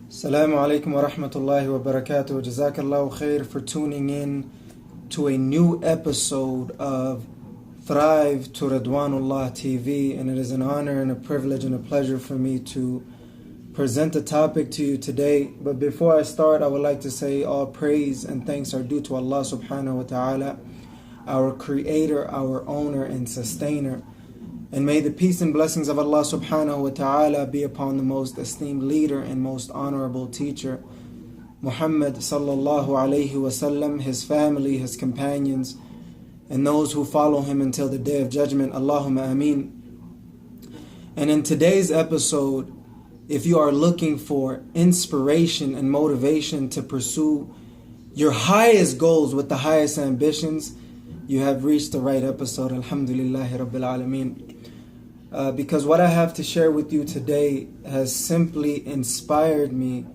Assalamu alaikum wa rahmatullahi wa barakatuh. Jazakallahu khair for tuning in to a new episode of Thrive to Ridwanullah TV, and it is an honor and a privilege and a pleasure for me to present a topic to you today. But before I start, I would like to say all praise and thanks are due to Allah subhanahu wa ta'ala, our creator, our owner and sustainer. And may the peace and blessings of Allah subhanahu wa ta'ala be upon the most esteemed leader and most honorable teacher, Muhammad sallallahu alayhi wasallam, his family, his companions, and those who follow him until the day of judgment. Allahumma ameen. And in today's episode, if you are looking for inspiration and motivation to pursue your highest goals with the highest ambitions, you have reached the right episode. Alhamdulillahi Rabbil Alameen. Because what I have to share with you today has simply inspired me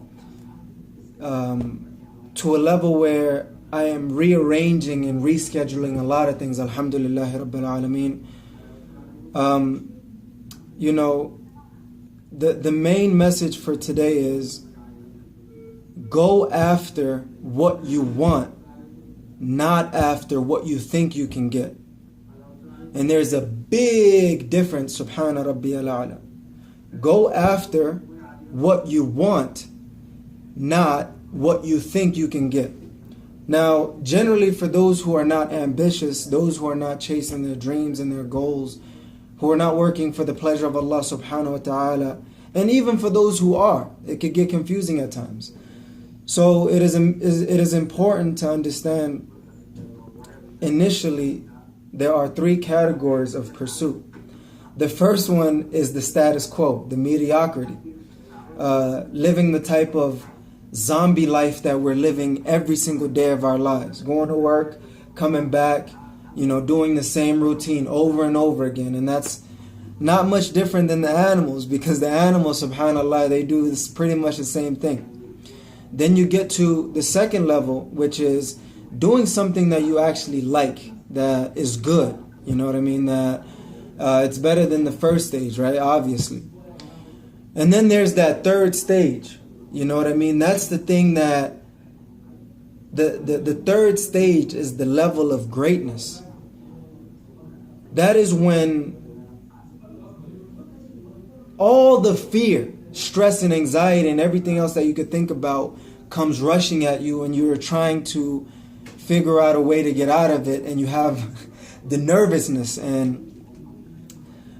to a level where I am rearranging and rescheduling a lot of things. Alhamdulillahi Rabbil Alameen. The main message for today is go after what you want, not after what you think you can get. And there's a big difference, subhana rabbiyal a'la. Go after what you want, not what you think you can get. Now, generally for those who are not ambitious, those who are not chasing their dreams and their goals, who are not working for the pleasure of Allah subhanahu wa ta'ala, and even for those who are, it could get confusing at times. So it is important to understand initially there are three categories of pursuit. The first one is the status quo, the mediocrity. Living the type of zombie life that we're living every single day of our lives. Going to work, coming back, doing the same routine over and over again. And that's not much different than the animals, because the animals, subhanAllah, they do this pretty much the same thing. Then you get to the second level, which is doing something that you actually like, that is good, you know what I mean, that it's better than the first stage, right, obviously. And then there's that third stage, you know what I mean, that's the thing that, the third stage is the level of greatness. That is when all the fear, stress and anxiety and everything else that you could think about comes rushing at you, and you're trying to figure out a way to get out of it, and you have the nervousness and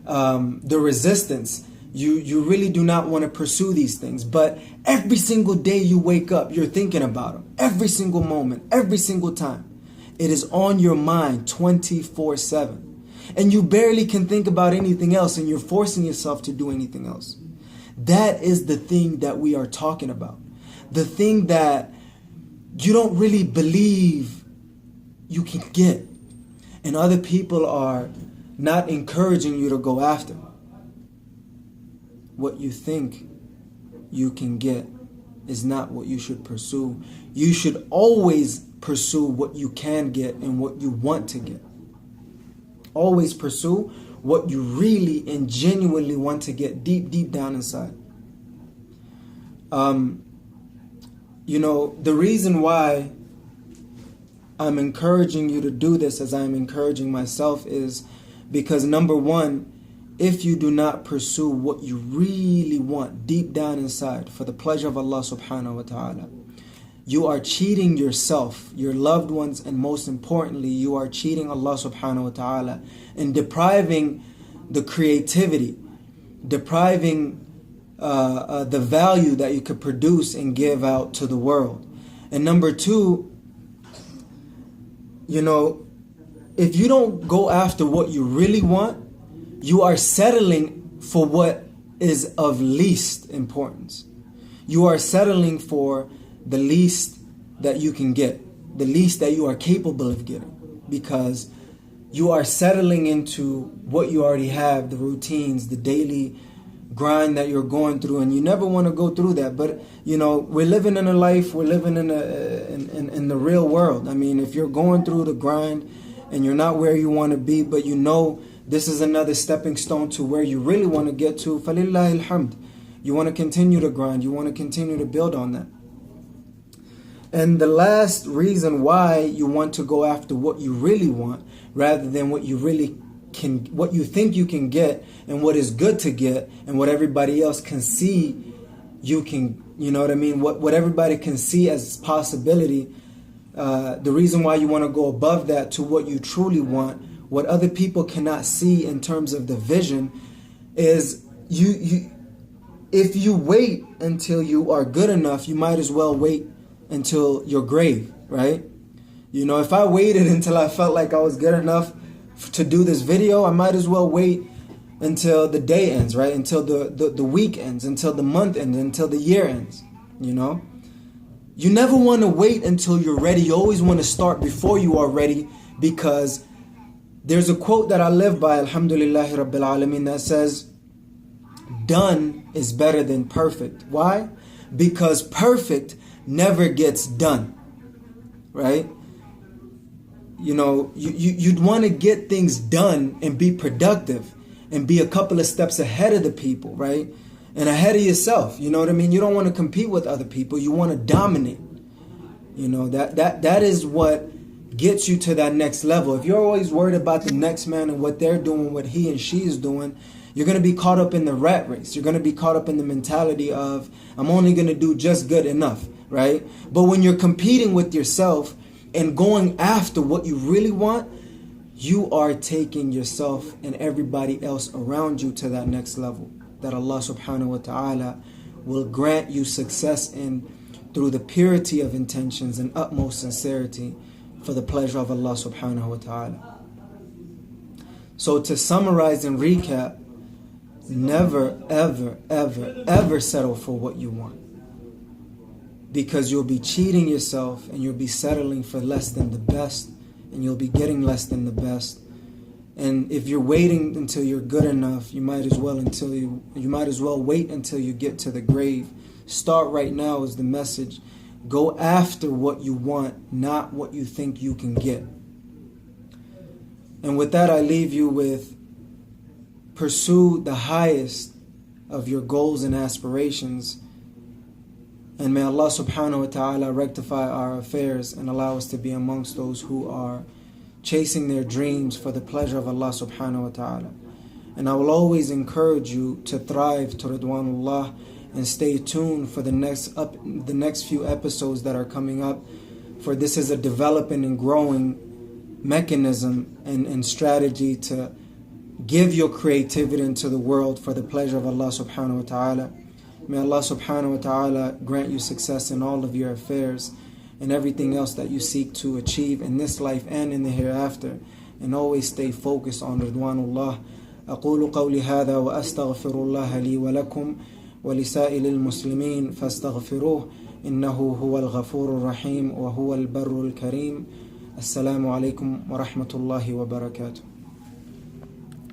the resistance. You really do not want to pursue these things, but every single day you wake up, you're thinking about them. Every single moment, every single time. It is on your mind 24/7. And you barely can think about anything else, and you're forcing yourself to do anything else. That is the thing that we are talking about. The thing that you don't really believe you can get, and other people are not encouraging you to go after. What you think you can get is not what you should pursue. You should always pursue what you can get and what you want to get. Always pursue what you really and genuinely want to get deep down inside. The reason why I'm encouraging you to do this, as I'm encouraging myself, is because number one, if you do not pursue what you really want deep down inside for the pleasure of Allah subhanahu wa ta'ala, you are cheating yourself, your loved ones, and most importantly, you are cheating Allah subhanahu wa ta'ala and depriving the creativity, depriving the value that you could produce and give out to the world. And number two, if you don't go after what you really want, you are settling for what is of least importance. You are settling for the least that you can get, the least that you are capable of getting, because you are settling into what you already have, the routines, the daily grind that you're going through, and you never want to go through that. But we're living in a life, we're living in the real world. I mean, if you're going through the grind and you're not where you want to be, but this is another stepping stone to where you really want to get to, فَلِلَّهِ الْحَمْدِ. You want to continue to grind. You want to continue to build on that. And the last reason why you want to go after what you really want rather than what you really can, what you think you can get and what is good to get and what everybody else can see you can, you know what I mean? What everybody can see as possibility. The reason why you want to go above that to what you truly want, what other people cannot see in terms of the vision, is if you wait until you are good enough, you might as well wait until your grave, right? You know, if I waited until I felt like I was good enough to do this video, I might as well wait until the day ends, right? Until the week ends, until the month ends, until the year ends, you know? You never want to wait until you're ready. You always want to start before you are ready, because there's a quote that I live by, Alhamdulillahi Rabbil Alameen, that says, done is better than perfect. Why? Because perfect never gets done, right? You know, you'd want to get things done and be productive and be a couple of steps ahead of the people, right? And ahead of yourself, you know what I mean? You don't want to compete with other people. You want to dominate. You know, that is what gets you to that next level. If you're always worried about the next man and what they're doing, what he and she is doing, you're going to be caught up in the rat race. You're going to be caught up in the mentality of, I'm only going to do just good enough, right? But when you're competing with yourself and going after what you really want, you are taking yourself and everybody else around you to that next level that Allah subhanahu wa ta'ala will grant you success in through the purity of intentions and utmost sincerity for the pleasure of Allah subhanahu wa ta'ala. So to summarize and recap, never, ever, ever, ever settle for what you want, because you'll be cheating yourself and you'll be settling for less than the best, and you'll be getting less than the best. And if you're waiting until you're good enough, you might as well wait until you get to the grave. Start right now is the message. Go after what you want, not what you think you can get. And with that, I leave you with, pursue the highest of your goals and aspirations. And may Allah subhanahu wa ta'ala rectify our affairs and allow us to be amongst those who are chasing their dreams for the pleasure of Allah subhanahu wa ta'ala. And I will always encourage you to thrive to Ridwanullah and stay tuned for the next few episodes that are coming up, for this is a developing and growing mechanism and strategy to give your creativity into the world for the pleasure of Allah subhanahu wa ta'ala. May Allah subhanahu wa ta'ala grant you success in all of your affairs and everything else that you seek to achieve in this life and in the hereafter. And always stay focused on Ridwanullah. أقول قولي هذا وأستغفر الله لي ولكم ولسائر المسلمين فاستغفروه إنه هو الغفور الرحيم وهو البر الكريم. السلام عليكم ورحمة الله وبركاته.